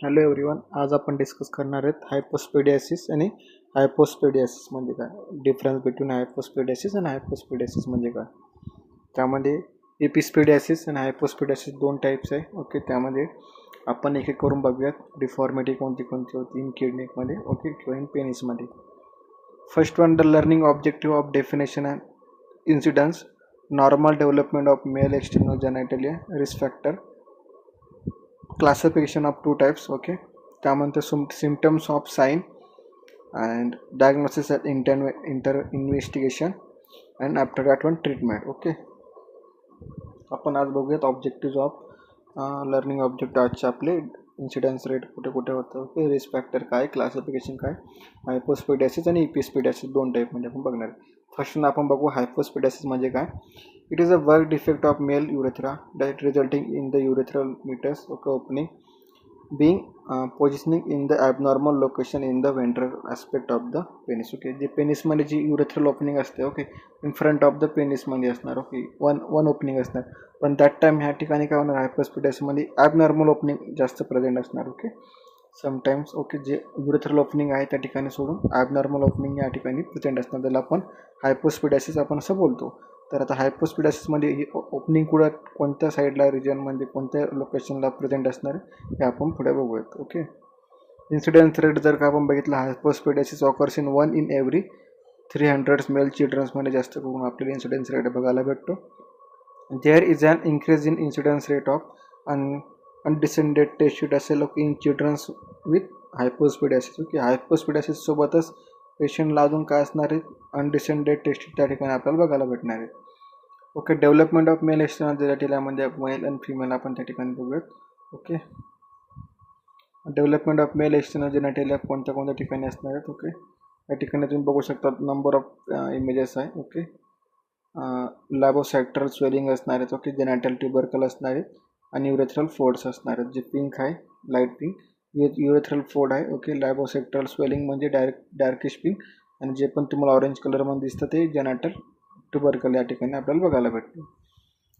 Hello everyone, आज आपण discuss करणार आहेत हायपोस्पिडियासिस आणि हायपोस्पिडियासिस म्हणजे काय, डिफरन्स बिटवीन हायपोस्पिडियासिस आणि हायपोस्पिडियासिस म्हणजे काय. त्यामध्ये एपिस्पिडियासिस आणि हायपोस्पिडियासिस दोन टाईप्स आहे. ओके, त्यामध्ये आपण एक एक करून बघूयात. डिफॉर्मिटी कोणती कोणती होती इन किडनीमध्ये, ओके, किंवा इन पेनिसमध्ये. First one, the learning objective of definition and incidence, normal development of male external genitalia, risk factor, classification of two types. Okay, त्यामध्ये symptoms of sign and diagnosis and investigation and after that one treatment. Okay, आपण आज बघूयात objective of learning objective आजचे आपले. Incidence rate कुठे कुठे होतं, okay, risk factor काय, क्लासिफिकेशन काय, हायपोस्पिडियासिस आणि इपिस्पिडियासिस दोन टाईपमध्ये आपण बघणार. फर्स्ट आपण बघू हायपोस्पिडियासिस म्हणजे काय. It is a work defect of male urethra that resulting in the urethral meters, okay, opening being positioning in the abnormal location in the ventral aspect of the penis. Okay, जे पेनिसमध्ये जी urethral opening असते, okay, in front of the पेनिसमध्ये असणार, okay, one opening असणार. पण that time ह्या ठिकाणी काय होणार, हायपोस्पिडियासिसमध्ये ॲबनॉर्मल ओपनिंग जास्त प्रेझेंट असणार. ओके, समटाईम्स, ओके, जे युरेथ्रल ओपनिंग आहे त्या ठिकाणी सोडून ॲबनॉर्मल ओपनिंग या ठिकाणी प्रेझेंट असणार, त्याला आपण हायपोस्पिडियासिस आपण असं बोलतो. तर आता हायपोस्पिडियासिसमध्ये ही ओपनिंग कुठं कोणत्या साईडला, रिजन म्हणजे कोणत्या लोकेशनला प्रेझेंट असणार हे आपण पुढे बघूयात. ओके, इन्सिडेन्स रेट जर का आपण बघितलं, hypospadias occurs in 1 in every 300 male चिल्ड्रन्समध्ये जास्त करून आपल्याला इन्सिडेन्स रेट बघायला भेटतो. There is an increase in incidence rate of undescended testis असेल, okay, in childrens with hypospadias. Okay, hypospadias सोबतच पेशंटला अजून काय असणार आहे, अनडिसेंडेड टेस्टिट त्या ठिकाणी आपल्याला बघायला भेटणार आहे. Okay, development of male external जेनायटलियामध्ये मेल आणि फिमेल आपण त्या ठिकाणी बघूयात. Okay, development of male external genitalia कोणत्या कोणत्या ठिकाणी असणार आहेत. ओके, या ठिकाणी तुम्ही बघू शकता नंबर ऑफ इमेजेस आहे. ओके, लॅबोसेक्टरल स्वेलिंग असणार आहेत, ओके, जेनायटल ट्युबरकल असणार आहेत आणि युरेथ्रल फोर्ड्स असणार आहेत. जे पिंक आहे, लाईट पिंक, युरेथ्रल फोर्ड आहे. ओके, लॅबोसेक्टरल स्वेलिंग म्हणजे डार्किश पिंक, आणि जे पण तुम्हाला ऑरेंज कलरमध्ये दिसतं ते जेनायटल ट्युबरकल या ठिकाणी आपल्याला बघायला भेटते.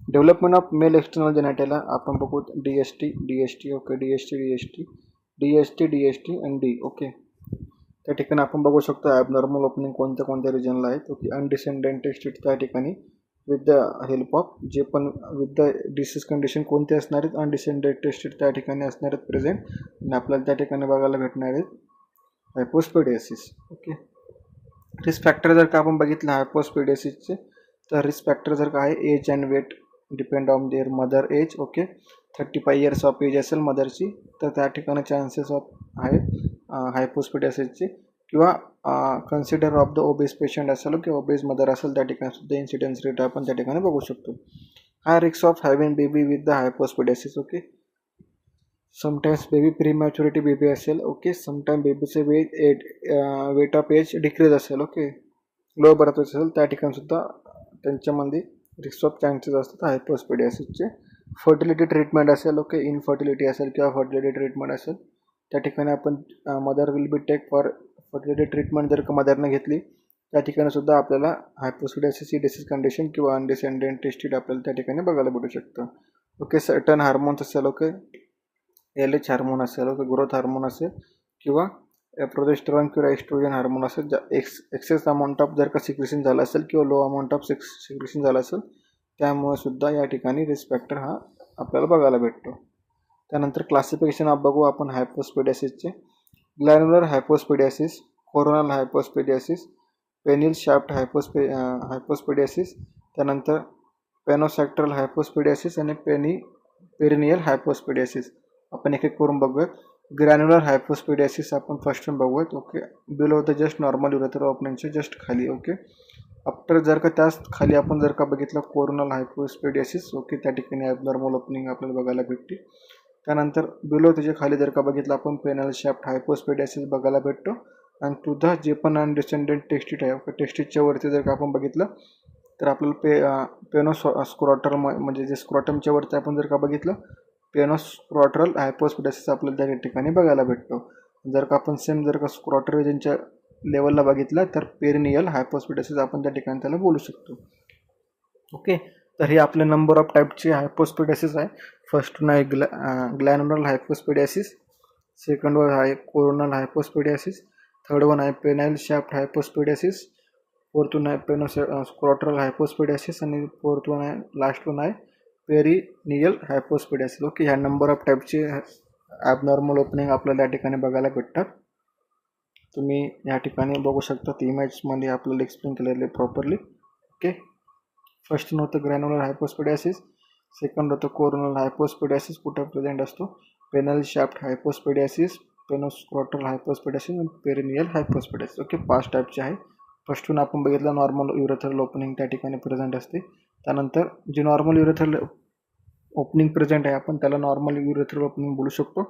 डेव्हलपमेंट ऑफ मेल एक्सटर्नल जेनायटलिया आपण बघू DST, ओके, DST आणि D. ओके, त्या ठिकाणी आपण बघू शकतो ॲबनॉर्मल ओपनिंग कोणत्या कोणत्या रिजनला आहेत. ओके, अनडिसेंडेड टेस्टिट त्या ठिकाणी विथ द हेल्प ऑफ जे पण विथ द डिसीज कंडिशन कोणते असणार आहेत, अनडिसेंडेड टेस्टिट त्या ठिकाणी असणार आहेत प्रेझेंट, आणि आपल्याला त्या ठिकाणी बघायला भेटणार आहेत हायपोस्पिडियासिस. ओके, रिस्क फॅक्टर जर का आपण बघितलं हायपोस्पिडियासिसचे, तर रिस्क फॅक्टर जर का आहे age and weight depend on their mother age. Okay, 35 years of age असेल मदरची, तर त्या ठिकाणी चान्सेस ऑफ आहेत हायपोस्पिडियासिसचे. किंवा consider of the obese patient असेल, किंवा ओबेस मदर असेल, त्या ठिकाणी सुद्धा इन्सिडेन्स रेट आपण त्या ठिकाणी बघू शकतो. High risk of having baby with the hypospadias. Okay, sometimes baby prematurity baby असेल, ओके, समटाईम बेबीचे वेट ऑफ एज डिक्रीज असेल, ओके, लो बर्थ असेल, त्या ठिकाणी सुद्धा त्यांच्यामध्ये रिस्क ऑफ चान्सेस असतात हायपोस्पिडियासिसचे. फर्टिलिटी ट्रीटमेंट असेल, ओके, इनफर्टिलिटी असेल किंवा फर्टिलिटी ट्रीटमेंट असेल, त्या ठिकाणी आपण mother will be take for fertility treatment जर का मदरनं घेतली, त्या ठिकाणी सुद्धा आपल्याला हायपोस्पिडियासिस ही डिसीज कंडिशन किंवा अनडिसेंडेड टेस्टिट आपल्याला त्या ठिकाणी बघायला भेटू शकतं. ओके, सर्टन हार्मोन्स असेल, ओके, LH हार्मोन असेल, ओके, ग्रोथ हार्मोन असेल, किंवा प्रोजेस्टेरॉन किंवा एस्ट्रोजन हार्मोन असेल, एक्सेस अमाऊंट ऑफ जर का सिक्रेशन झाला असेल किंवा लो अमाऊंट ऑफ सिक्रेशन झाला असेल, त्यामुळे सुद्धा या ठिकाणी रिस्क फॅक्टर हा आपल्याला बघायला भेटतो. त्यानंतर क्लासिफिकेशन ऑफ बघू आपण हायपोस्पिडियासिसचे. ग्लॅन्युलर हायपोस्पिडियासिस, कोरोनल हायपोस्पिडियासिस, पेनिल शाफ्ट हायपोस्पिडियासिस, त्यानंतर पेनोसेक्टरल हायपोस्पिडियासिस आणि पेरिनियल हायपोस्पिडियासिस. आपण एक एक करून बघूयात. ग्रॅन्युलर हायपोस्पिडियासिस आपण फर्स्ट बघूयात. Okay, below the just normal urethral ओपनिंगच्या जस्ट खाली. ओके, आफ्टर जर का त्याच खाली आपण जर का बघितलं कोरोनल हायपोस्पिडियासिस, ओके, त्या ठिकाणी ॲबनॉर्मल ओपनिंग आपल्याला बघायला भेटते. त्यानंतर बिलो त्याच्या खाली जर का बघितलं आपण पेनल शाफ्ट हायपोस्पिडियासिस बघायला भेटतो. आणि तुझा जे पण अनडिसेंडेड टेस्टिट आहे, ओके, टेस्टिटच्या वरती जर का आपण बघितलं तर आपल्याला पेनोस्क्रॉटल म्हणजे जे स्क्रॉटमच्या वरती आपण जर का बघितलं पेनोस्क्रॉटल हायपोस्पिडियासिस आपल्याला त्या ठिकाणी बघायला भेटतो. जर का आपण सेम जर का स्क्रॉटल रिजनच्या लेवलला बघितलं तर पेरिनियल हायपोस्पिडियासिस आपण त्या ठिकाणी त्याला बोलू शकतो. ओके, तर हे आपले नंबर ऑफ टाईपचे हायपोस्पिडियासिस आहे. फर्स्ट आहे ग्लॅन्युलर हायपोस्पिडियासिस, सेकंड वन आहे कोरोनल हायपोस्पिडियासिस, थर्ड वन आहे पेनाइल शाफ्ट हायपोस्पिडियासिस, फोर्थ वन आहे पेनोस्क्रोटल हायपोस्पिडियासिस आणि फोर्थ वन आहे लास्ट वन आहे पेरिनियल हायपोस्पिडियासिस. ओके, ह्या नंबर ऑफ टाईपचे ॲबनॉर्मल ओपनिंग आपल्याला या ठिकाणी बघायला भेटतात. तुम्ही या ठिकाणी बघू शकता इमेजमध्ये आपल्याला एक्सप्लेन केलेले प्रॉपरली. ओके, फर्स्ट होतं ग्रॅन्युलर हायपोस्पिडियासिस, सेकंड होतं कोरोनल हायपोस्पिडियासिस कुठं प्रेझेंट असतो, पेनल शाफ्ट हायपोस्पिडियासिस, पेनोस्क्रोटल हायपोस्पिडियासिस आणि पेरिनियल हायपोस्पिडियासिस. ओके, 5 टाईपचे आहे. फर्स्ट वन आपण बघितलं नॉर्मल युरेथ्रल ओपनिंग त्या ठिकाणी प्रेझेंट असते. त्यानंतर जे नॉर्मल युरेथ्रल ओपनिंग प्रेझेंट आहे आपण त्याला नॉर्मल युरेथ्रल ओपनिंग बोलू शकतो,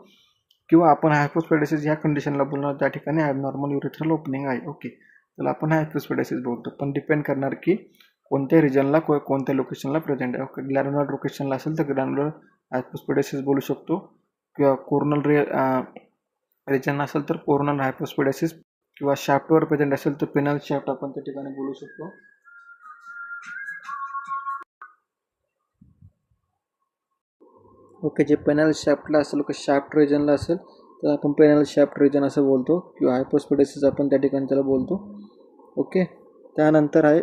किंवा आपण हायपोस्पिडियासिस ह्या कंडिशनला बोलणार त्या ठिकाणी ॲबनॉर्मल युरेथ्रल ओपनिंग आहे. ओके, त्याला आपण हायपोस्पिडियासिस बोलतो, पण डिपेंड करणार की कोणत्या रिजनला कोणत्या लोकेशनला प्रेझेंट आहे. ओके, ग्रॅन्युलर लोकेशनला असेल तर ग्रॅन्युलर हायपोस्पिडियासिस बोलू शकतो, किंवा कोरोनल रिजन असेल तर कोरोनल हायपोस्पिडियासिस, किंवा शाफ्टवर प्रेझेंट असेल तर पेनल शाफ्ट आपण त्या ठिकाणी बोलू शकतो. ओके, जे पेनल शाफ्टला असेल किंवा शाफ्ट रिजनला असेल तर आपण पेनल शाफ्ट रिजन असं बोलतो, किंवा हायपोस्पिडियासिस आपण त्या ठिकाणी त्याला बोलतो. ओके, त्यानंतर आहे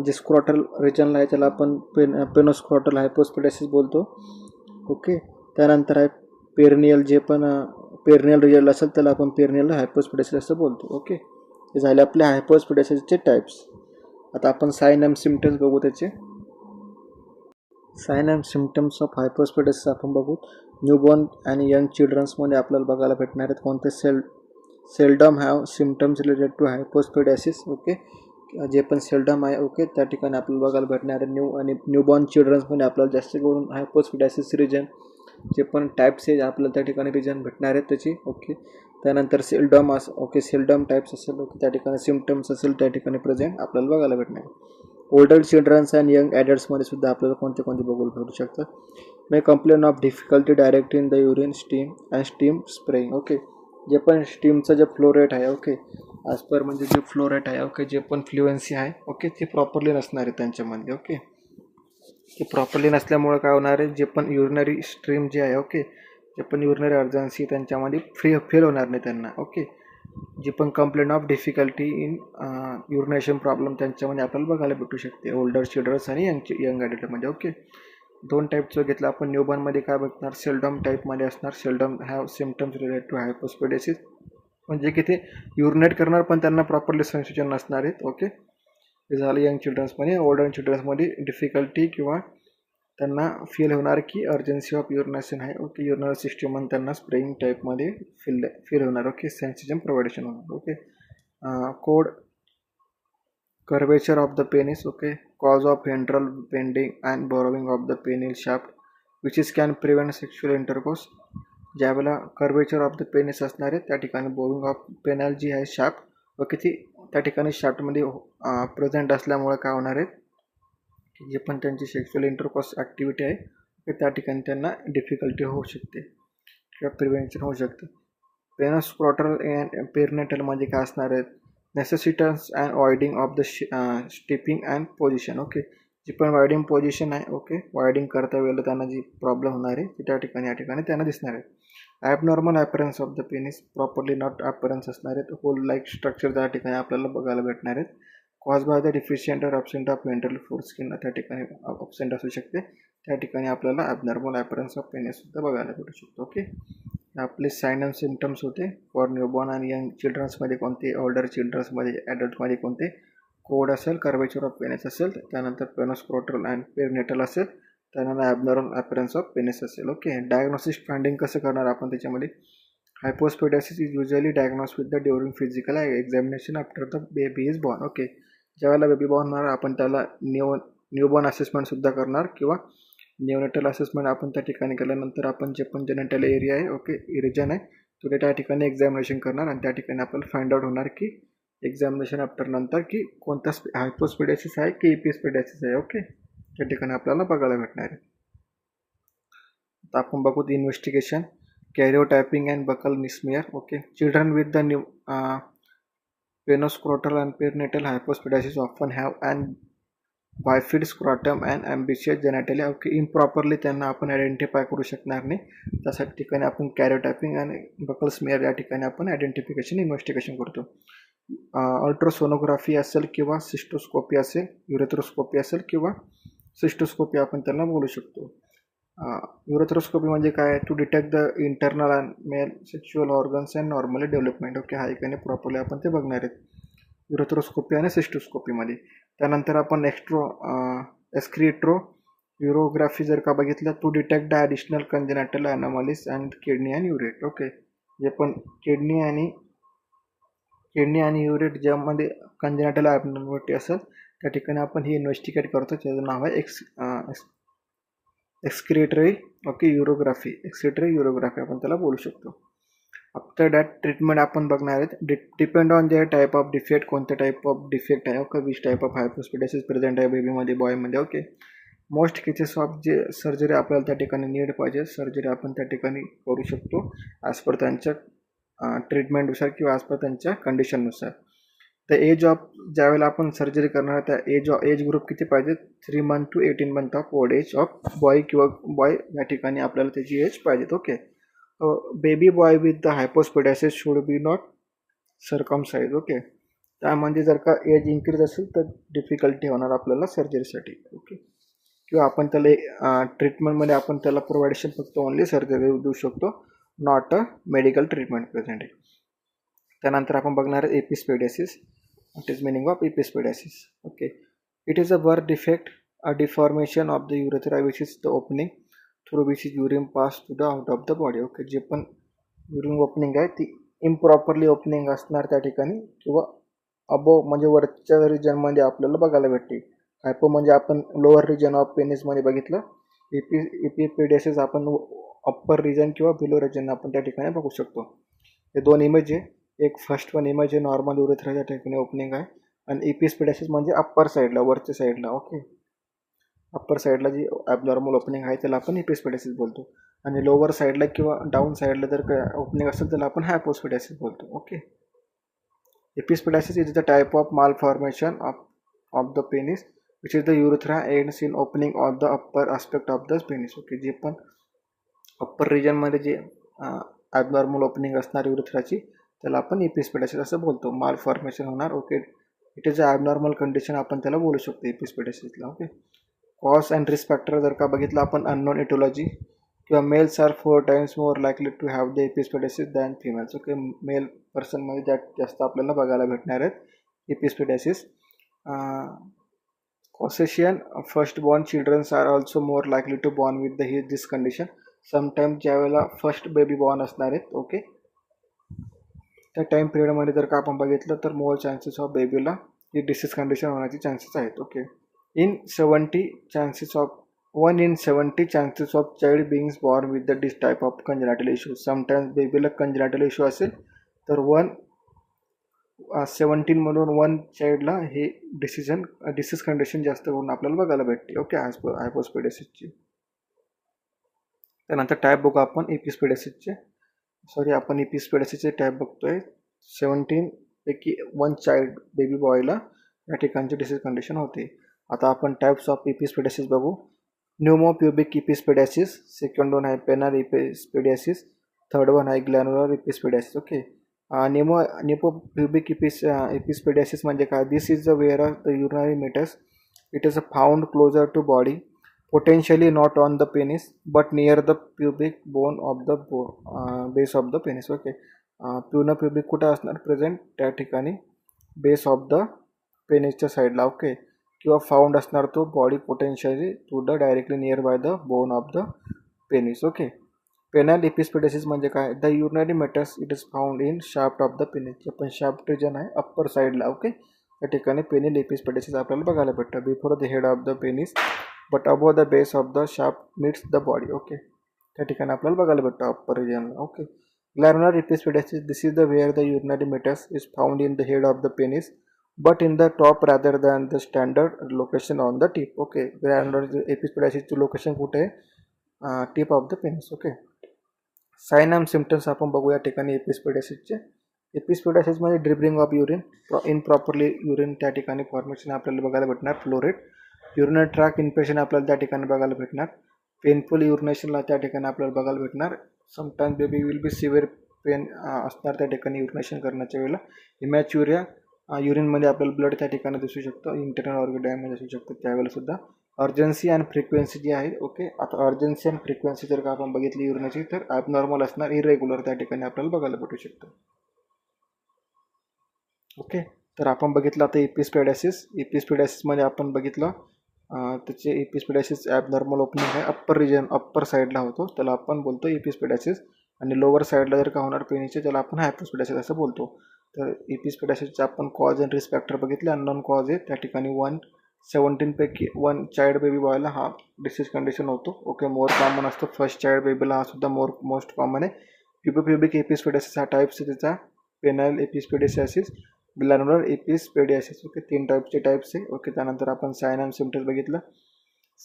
जे स्क्रोटल रिजनला आहे त्याला आपण पेनोस्क्रोटल हायपोस्पिडियासिस बोलतो. ओके, त्यानंतर आहे पेरिनियल, जे पण पेरिनियल रिजन असेल त्याला आपण पेरिनियल हायपोस्पिडियासिस असं बोलतो. ओके, हे झाले आपले हायपोस्पिडियासिसचे टाईप्स. आता आपण साइन अँड सिम्पटम्स बघू त्याचे. साइन अँड सिम्पटम्स ऑफ हायपोस्पिडियासिस आपण बघू. न्यूबॉर्न आणि यंग चिल्ड्रन्समध्ये आपल्याला बघायला भेटणार आहेत कोणते seldom have symptoms related to hypospadias. Okay, जे पण सेल्डम आहे ओके त्या ठिकाणी आपल्याला बघायला भेटणार आहे. न्यूबॉर्न चिल्ड्रन्समध्ये आपल्याला जास्त करून हायपोस्पिडियासिस रिजन जे पण टाईप्स आहे आपल्याला त्या ठिकाणी रिजन भेटणार आहेत त्याची. ओके, त्यानंतर सेल्डम ओके सेल्डम टाईप्स असेल ओके त्या ठिकाणी सिम्पटम्स असेल त्या ठिकाणी प्रेझेंट आपल्याला बघायला भेटणार आहे. ओल्डर चिल्ड्रन्स अँड यंग ॲडल्ट्समध्ये सुद्धा आपल्याला कोणते बघायला भेटू शकतात. May complain of difficulty direct in the urine stream and stream spraying. Okay, जे पण स्टीमचं जे फ्लो रेट आहे ओके ॲज पर म्हणजे जे फ्लो रेट आहे ओके जे पण फ्लुएन्सी आहे ओके ते प्रॉपरली नसणार आहे त्यांच्यामध्ये. ओके, ते प्रॉपरली नसल्यामुळे काय होणार आहे, जे पण युरिनरी स्ट्रीम जे आहे ओके जे पण युरिनरी अर्जन्सी त्यांच्यामध्ये फेल होणार नाही त्यांना. ओके, जी पण complaint of difficulty in urination problem त्यांच्यामध्ये आपल्याला बघायला भेटू शकते ओल्डर चिल्ड्रन्स आणि यंग ॲडल्टमध्ये. ओके, 2 टाईपचं घेतलं आपण. न्यूबॉर्नमध्ये काय बघणार, सेल्डम टाईपमध्ये असणार. Seldom have symptoms related to hypospadias, म्हणजे की ते युरिनेट करणार पण त्यांना प्रॉपरली संशोधन नसणार आहेत. ओके, हे झालं यंग चिल्ड्रन्समध्ये. ओल्डर चिल्ड्रन्समध्ये डिफिकल्टी किंवा त्यांना फील होणार की अर्जन्सी ऑफ युरिनेशन आहे. ओके, युरिनरी सिस्टम आणि त्यांना स्प्रेइंग टाईपमध्ये फील होणार. ओके, सेन्सिजन प्रोव्हायडेशन होणार. Okay, cord curvature of the penis. Okay, cause of ventral bending and borrowing of the penile shaft which is can prevent sexual intercourse. ज्यावेळेला curvature of the penis असणार आहे त्या ठिकाणी बोविंग ऑफ पेनल जी आहे शाफ्ट ओके ती त्या ठिकाणी शाफ्टमध्ये present असल्यामुळे काय होणार आहे की जे पण त्यांची सेक्शुअल इंटरकोर्स ॲक्टिव्हिटी आहे ते त्या ठिकाणी त्यांना डिफिकल्टी होऊ शकते किंवा प्रिव्हेंशन होऊ शकते. पेनोस्क्रोटल अँड पेरिनेटलमध्ये काय असणार आहेत, necessitates and voiding of the stepping and position. Okay, जी पण वायडिंग पोझिशन आहे ओके वायडिंग करता वेळेला त्यांना जी प्रॉब्लेम होणार आहे ती त्या ठिकाणी या ठिकाणी त्यांना दिसणार आहे. Abnormal appearance of the penis properly not appearance असणार आहेत. होल लाईक स्ट्रक्चर त्या ठिकाणी आपल्याला बघायला भेटणार आहेत. कॉज बाय द डिफिशियंट और अब्सेंट ऑफ व्हेंट्रल फोरस्किन त्या ठिकाणी अब्सेंट असू शकते. त्या ठिकाणी आपल्याला ॲबनॉर्मल अपरन्स ऑफ पेनिससुद्धा बघायला भेटू शकतो. ओके, आपले साइन अँड सिम्पटम्स होते फॉर न्यूबॉर्न आणि यंग चिल्ड्रन्समध्ये कोणते, ओल्डर चिल्ड्रन्समध्ये ॲडल्टमध्ये कोणते, कोड असेल, कर्वेचर ऑफ पेनिस असेल, त्यानंतर पेनोस्क्रोटल अँड पेरिनेटल असेल, त्यानंतर ॲबनॉर्मल अपरन्स ऑफ पेनिस असेल. ओके, डायग्नोसिस फाइंडिंग कसं करणार आपण त्याच्यामध्ये. Hypospadias is usually diagnose with the during physical examination after the baby is born. Okay, ज्यावेळेला बेबी बॉर्न होणार आपण त्याला न्यूबॉर्न असेसमेंटसुद्धा करणार किंवा न्यूनेटल असेसमेंट आपण त्या ठिकाणी केल्यानंतर आपण जे पण जेनेटल एरिया आहे ओके रिजन आहे तो त्या ठिकाणी एक्झामिनेशन करणार आणि त्या ठिकाणी आपल्याला फाइंड आउट होणार की एक्झामिनेशन आफ्टर नंतर की कोणता हायपोस्पिडियासिस आहे की एपिस्पिडियासिस आहे. ओके, त्या ठिकाणी आपल्याला बघायला भेटणार आहे. आता आपण बघू investigation, karyotyping and buccal smear. Okay, children with the penoscrotal and perineal hypospadias often have and bifid scrotum and ambiguous genitalia. Okay, improperly त्यांना आपण आयडेंटिफाय करू शकणार नाही. त्यासाठी ठिकाणी आपण कॅरोटायपिंग आणि बकल स्मिअर या ठिकाणी आपण आयडेंटिफिकेशन इन्व्हेस्टिगेशन करतो. अल्ट्रासोनोग्राफी असेल किंवा सिस्टोस्कोपी असेल, युरेथ्रोस्कोपी असेल किंवा सिस्टोस्कोपी आपण त्यांना बोलू शकतो. युरेथ्रोस्कोपी म्हणजे काय? To detect the internal and male sexual organs and normally development. Okay, हा एकाने प्रॉपरली आपण ते बघणार आहेत युरेथ्रोस्कोपी आणि सिस्टोस्कोपीमध्ये. त्यानंतर आपण एस्क्रिट्रो युरोग्राफी जर का बघितलं, to detect the additional congenital anomalies and kidney and ureter. Okay, जे पण किडनी आणि युरेट ज्यामध्ये कंजेनाटल ॲबनॉर्मॅलिटी असेल त्या ठिकाणी आपण ही इन्व्हेस्टिगेट करतो. त्याचं नाव आहे एक्सक्रिटरी युरोग्राफी आपण त्याला बोलू शकतो. आफ्टर दॅट ट्रीटमेंट आपण बघणार आहेत. Depend on their type of defect, कोणत्या टाईप ऑफ डिफेक्ट आहे. Okay, which type of hypospadias present आहे बेबीमध्ये, बॉयमध्ये. ओके, मोस्ट केसेस ऑफ जे सर्जरी आपल्याला त्या ठिकाणी नीड पाहिजे, सर्जरी आपण त्या ठिकाणी करू शकतो ॲज पर त्यांच्या ट्रीटमेंटनुसार किंवा ॲज पर त्यांच्या कंडिशननुसार. तर एज ऑफ ज्यावेळेला आपण सर्जरी करणार त्या एज ग्रुप किती पाहिजे? 3 month to 18 month of old age of boy किंवा बॉय या ठिकाणी आपल्याला त्याची एज पाहिजेत. Okay, baby boy with the hypospadias should be not circumcise. Okay, त्यामध्ये जर का एज इन्क्रीज असेल तर डिफिकल्टी होणार आपल्याला सर्जरीसाठी. ओके, किंवा आपण त्याला ट्रीटमेंटमध्ये आपण त्याला प्रोव्हायडेशन फक्त ओनली सर्जरी देऊ शकतो, not a medical treatment present. त्यानंतर आपण बघणार आहे epispadias. What is meaning of epispadias? Okay, it is a birth defect, a deformation of the urethra which is the opening through which is urine pass to the out of the body. Okay, जे पण urine opening आहे ती improperly opening असणार त्या ठिकाणी किंवा अबो म्हणजे वरच्या रिजनमध्ये आपल्याला बघायला भेटते. हायपो म्हणजे आपण लोअर रिजन ऑफ पेनिसमध्ये बघितलं. एपिपेडियासिस आपण अप्पर रिजन किंवा बिलो रिजन आपण त्या ठिकाणी बघू शकतो. हे दोन इमेज आहे. एक फर्स्ट वन इमेज आहे नॉर्मल युरेथ्राच्या ठिकाणी ओपनिंग आहे आणि एपिस्पेडियासिस म्हणजे अप्पर साईडला, वरच्या साईडला. ओके, अप्पर साईडला जी ॲबनॉर्मल ओपनिंग आहे त्याला आपण एपिस्पेडियासिस बोलतो आणि लोअर साईडला किंवा डाऊन साईडला जर काय ओपनिंग असेल त्याला आपण हायपोस्पेडियासिस बोलतो. Okay, epispadias is the type of malformation of the penis which is the urethra ends in opening of the upper aspect of the penis. Okay, जे पण अप्पर रिजनमध्ये जे ॲबनॉर्मल ओपनिंग असणार युरेथ्राची त्याला आपण एपिस्पेडियासिस असं बोलतो. माल फॉर्मेशन होणार. Okay, it is a abnormal condition आपण त्याला बोलू शकतो एपिस्पेडियासिसला. Okay, cause and risk factor जर का बघितलं आपण अननोन इटोलॉजी किंवा males are 4 times more likely to have the epispadias than females. Okay, male पर्सनमध्ये जास्त आपल्याला बघायला भेटणार आहेत epispadias. Caucasian first born childrens are also more likely to born with this condition. Sometimes ज्यावेळेला फर्स्ट बेबी बॉर्न असणार आहेत, okay, त्या टाईम पिरियडमध्ये जर का आपण बघितलं तर मोर चान्सेस ऑफ बेबीला ही डिसीज कंडिशन होण्याचे चान्सेस आहेत. Okay, 1 in 70 chances of child being born with this type of congenital issue. Sometimes बेबीला congenital issue असेल तर 17 मधून 1 चाइल्डला हे डिसीज कंडिशन जास्त करून आपल्याला बघायला भेटते. ओके, हायपोस्पेडियासिसची. त्यानंतर टाईप बघू आपण एपिस्पेडियासिसचे. आपण एपिस्पेडियासिसचे टाईप बघतोय. 17 पैकी 1 चाइल्ड बेबी बॉयला या ठिकाणची डिसीज कंडिशन होते. आता आपण टाईप्स ऑफ एपिस्पेडियासिस बघू. न्यूमोप्युबिक एपिस्पेडियासिस, सेकंड वन आहे पेनल एपिस्पेडियासिस, थर्ड वन आहे glanular epispadias. Okay, penopubic epispadias म्हणजे काय? This is the where of the urinary meatus. It is found closer to body, potentially not on the penis but near the pubic bone of the base of the penis. Okay, pubic कुठे असणार? Present त्या ठिकाणी base of the पेनिसच्या साईडला. Okay, किंवा found असणार तो body potentially to the directly nearby the bone of the penis. Okay, penile epispadias म्हणजे काय? The urinary meatus it is found in shaft of the penis. जे पण shaft region आहे upper साईडला. Okay, त्या ठिकाणी पेनिल एपिस्पेडियासिस आपल्याला बघायला भेटतं. Before the head of the penis but above the base of the shaft meets the body. Okay, त्या ठिकाणी आपल्याला बघायला भेटतं upper रिजनला. Okay, glanular epispadias, this is the where the urinary meatus is found in the head of the penis but in the top rather than the standard location on the tip. Okay, glanular एपिस्पेडियासिसची location कुठे आहे? Tip of the penis. Okay, sign and symptoms आपण बघू या ठिकाणी एपिस्पेडियासिसचे. एपिस्पेडियासिसमध्ये dribbling of urine, improperly urine त्या ठिकाणी फॉर्मेशन आपल्याला बघायला भेटणार. Flow rate, urinary tract infection आपल्याला त्या ठिकाणी बघायला भेटणार. पेनफुल युरिनेशनला त्या ठिकाणी आपल्याला बघायला भेटणार. Sometimes baby will be severe pain असणार त्या ठिकाणी युरिनेशन करण्याच्या वेळेला. इमॅच्युरिया युरिनमध्ये आपल्याला ब्लड त्या ठिकाणी दिसू शकतं, इंटरनल ऑर्गन डॅमेज असू शकतं त्यावेळेला सुद्धा. अर्जन्सी अँड फ्रिक्वेन्सी जी आहे, ओके, आता अर्जन्सी अँड फ्रिक्वेन्सी जर का आपण बघितली युरिनची तर ॲबनॉर्मल असणार, इरेग्युलर त्या ठिकाणी आपल्याला बघायला भेटू शकतं. ओके, तर आपण बघितलं आता एपिस्पेडासिस. एपिस्पेडासिसमध्ये आपण बघितलं त्याचे एपिस्पेडासिस ॲबनॉर्मल ओपनिंग आहे, अप्पर रिजन अप्पर साईडला होतो त्याला आपण बोलतो एपिस्पेडासिस, आणि लोअर साईडला जर का होणार पेनीचे त्याला आपण हायपोस्पेडासिस असं बोलतो. तर एपिस्पेडासिसचे आपण कॉज अँड रिस्क फॅक्टर बघितले. अननोन कॉज आहे त्या ठिकाणी 1/17 पैकी 1 चाइल्ड बेबी बॉयला हा डिसीज कंडिशन होतो. ओके, मोर कॉमन असतो फर्स्ट चाइल्ड बेबीला, हा सुद्धा मोस्ट कॉमन आहे. प्युबिक एपिस्पेडासिस हा टाईप्स आहे त्याचा, पेनाइल एपिस्पेडियासिस, ग्लॅन्युलर एपिस्पेडियासिस. ओके, 3 टाईपचे टाईप्स आहे. ओके, त्यानंतर आपण साइन अँड सिम्पटम्स बघितलं.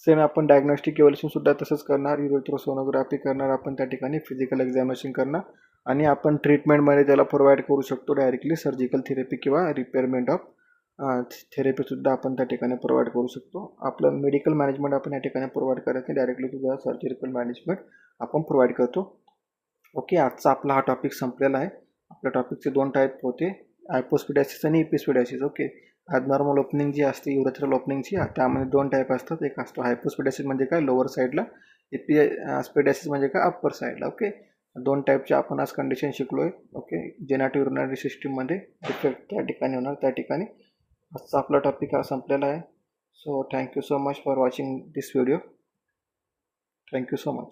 सेम आपण डायग्नोस्टिक इव्हॅल्युएशन सुद्धा तसंच करणार, युरोथ्रोसोनोग्राफी करणार आपण त्या ठिकाणी, फिजिकल एक्झामिनेशन करणार, आणि आपण ट्रीटमेंटमध्ये त्याला प्रोव्हाइड करू शकतो डायरेक्टली सर्जिकल थेरपी किंवा रिपेअरमेंट ऑफ थेरपीसुद्धा आपण त्या ठिकाणी प्रोव्हाइड करू शकतो. आपलं मेडिकल मॅनेजमेंट आपण या ठिकाणी प्रोव्हाइड करत नाही, डायरेक्टली तुझा सर्जिकल मॅनेजमेंट आपण प्रोव्हाइड करतो. ओके, आजचा आपला हा टॉपिक संपलेला आहे. आपल्या टॉपिकचे 2 टाईप होते, हायपोस्पेडियासिस आणि एपिस्पेडियासिस. ओके, ॲबनॉर्मल ओपनिंग जी असते युरेथ्रल ओपनिंगची, त्यामध्ये 2 टाईप असतात. एक असतो हायपोस्पेडियासिस म्हणजे काय, लोअर साईडला, एपिस्पेडियासिस म्हणजे काय, अप्पर साईडला. ओके, 2 टाईपचे आपण आज कंडिशन शिकलो आहे. ओके, जेनेटिव्ह युरिनरी सिस्टीममध्ये डिफेक्ट त्या ठिकाणी होणार त्या ठिकाणी. आजचा आपला टॉपिक हा संपलेला आहे. So thank you so much for watching this video. Thank you so much.